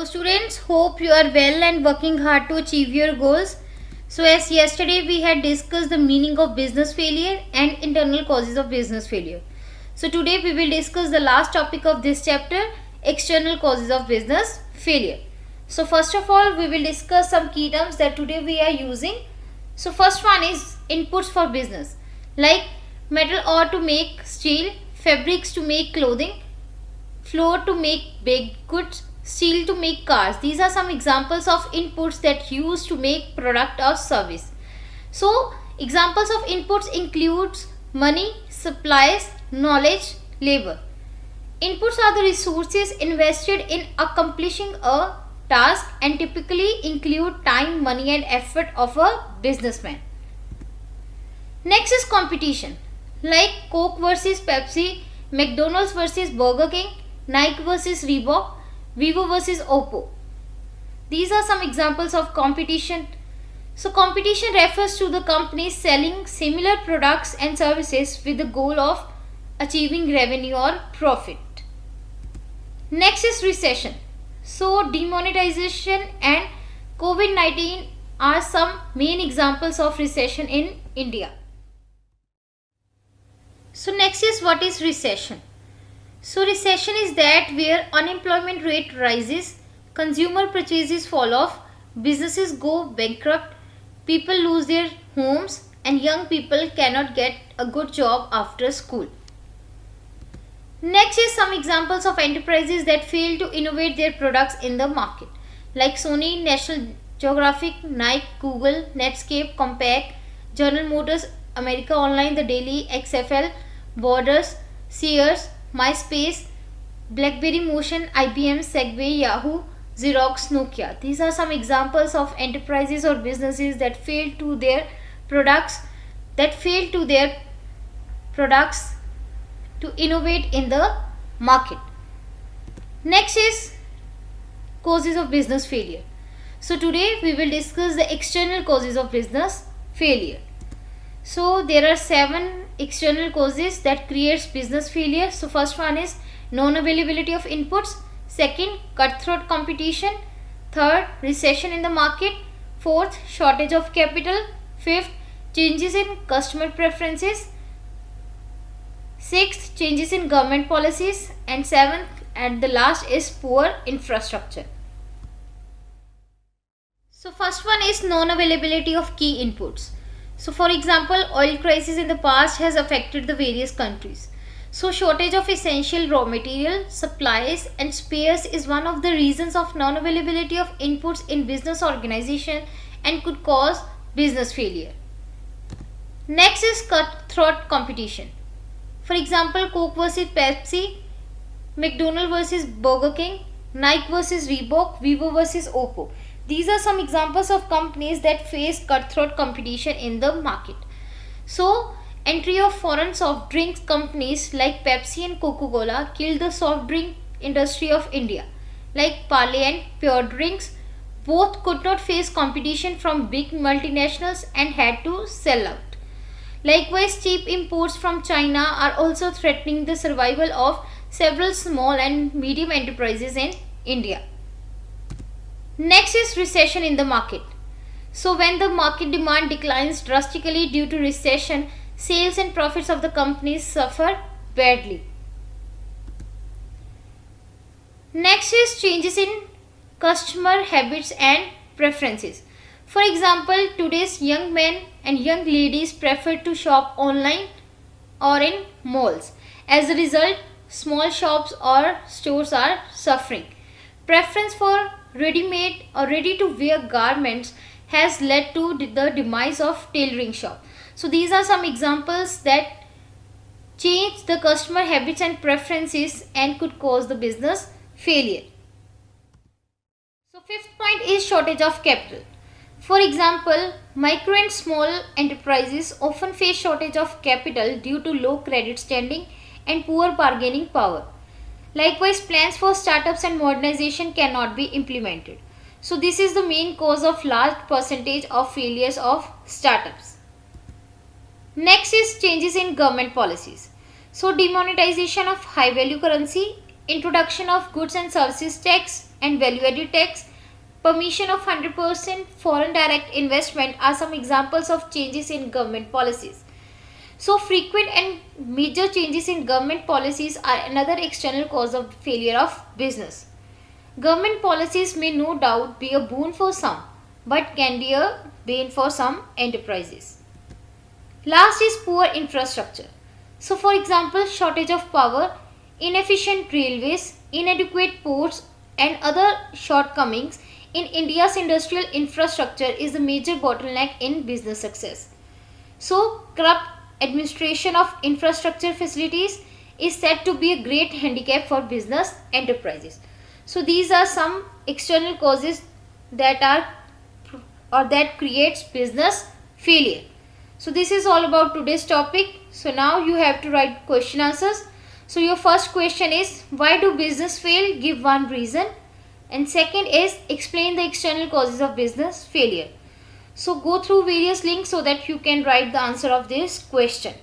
students, hope you are well and working hard to achieve your goals. So as yesterday we had discussed the meaning of business failure and internal causes of business failure. So today we will discuss the last topic of this chapter, external causes of business failure. So first of all we will discuss some key terms that today we are using. So first one is inputs for business, like metal ore to make steel, fabrics to make clothing, flour to make baked goods, steel to make cars. These are some examples of inputs that used to make product or service. So examples of inputs includes money, supplies, knowledge, labor. Inputs are the resources invested in accomplishing a task and typically include time, money and effort of a businessman. Next is competition, like Coke versus Pepsi, McDonald's versus Burger King, Nike versus Reebok, Vivo versus Oppo. These are some examples of competition. So competition refers to the companies selling similar products and services with the goal of achieving revenue or profit. Next is recession. So demonetization and COVID-19 are some main examples of recession in India. So next is what is recession. So recession is that where unemployment rate rises, consumer purchases fall off, businesses go bankrupt, people lose their homes and young people cannot get a good job after school. Next is some examples of enterprises that fail to innovate their products in the market, like Sony, National Geographic, Nike, Google, Netscape, Compaq, General Motors, America Online, The Daily, XFL, Borders, Sears, MySpace, BlackBerry Motion, IBM, Segway, Yahoo, Xerox, Nokia. These are some examples of enterprises or businesses that fail to their products to innovate in the market. Next is causes of business failure. So today we will discuss the external causes of business failure. So there are 7 external causes that creates business failure. So first one is non-availability of inputs, second cutthroat competition, third recession in the market, fourth shortage of capital, fifth changes in customer preferences, sixth changes in government policies, and seventh and the last is poor infrastructure. So first one is non-availability of key inputs. So for example, oil crisis in the past has affected the various countries. So shortage of essential raw material, supplies and spares is one of the reasons of non-availability of inputs in business organization and could cause business failure. Next is cutthroat competition. For example, Coke versus Pepsi, McDonald's versus Burger King, Nike versus Reebok, Vivo versus Oppo. These are some examples of companies that face cutthroat competition in the market. So, entry of foreign soft drinks companies like Pepsi and Coca-Cola killed the soft drink industry of India. Like Parle and Pure Drinks, both could not face competition from big multinationals and had to sell out. Likewise, cheap imports from China are also threatening the survival of several small and medium enterprises in India. Next is recession in the market. So when the market demand declines drastically due to recession, sales and profits of the companies suffer badly. Next is changes in customer habits and preferences. For example, today's young men and young ladies prefer to shop online or in malls. As a result, small shops or stores are suffering. Preference for ready-made or ready-to-wear garments has led to the demise of tailoring shop. So these are some examples that change the customer habits and preferences and could cause the business failure. So fifth point is shortage of capital. For example, micro and small enterprises often face shortage of capital due to low credit standing and poor bargaining power. Likewise, plans for startups and modernization cannot be implemented. So this is the main cause of large percentage of failures of startups. Next is changes in government policies. So demonetization of high value currency, introduction of goods and services tax, and value-added tax, permission of 100% foreign direct investment are some examples of changes in government policies. So frequent and major changes in government policies are another external cause of failure of business. Government policies may no doubt be a boon for some, but can be a bane for some enterprises. Last is poor infrastructure. So for example, shortage of power, inefficient railways, inadequate ports and other shortcomings in India's industrial infrastructure is a major bottleneck in business success. So corrupt administration of infrastructure facilities is said to be a great handicap for business enterprises. So these are some external causes that creates business failure. So this is all about today's topic. So now you have to write question answers. So your first question is, why do business fail? Give one reason. And second is, explain the external causes of business failure. So go through various links so that you can write the answer of this question.